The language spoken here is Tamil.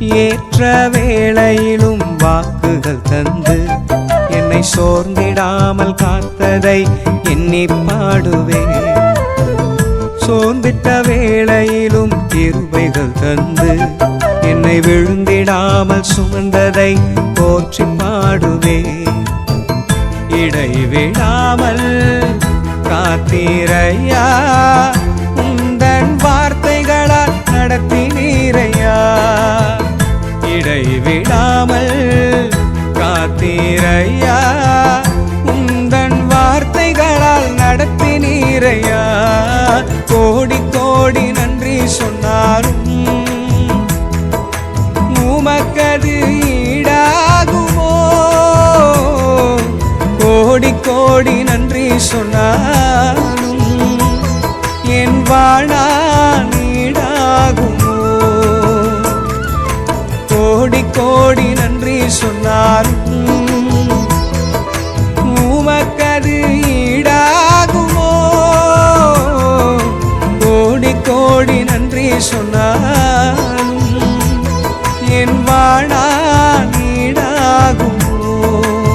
ஏற்ற வேளையிலும் வாக்குகள் தந்து என்னை சோர்ந்திடாமல் காத்ததை எண்ணி பாடுவேன். சோர்ந்திட்ட வேளையிலும் கிருபைகள் தந்து என்னை விழுந்திடாமல் சுமந்ததை போற்றி பாடுவேன். இடைவிடாமல் காத்தீரையா, உந்தன் வார்த்தைகளால் நடத்தினீரையா. இடைவிடாமல் காத்தீரையா, உந்தன் வார்த்தைகளால் நடத்தினீரையா. கோடி கோடி நன்றி சொன்னாலும் உமக்கது ஈடாகுமோ? கோடி கோடி நன்றி சொன்னாலும் என் வாழ்நாள் ஈடாகுமோ? கோடி கோடி நன்றி சொன்னாலும்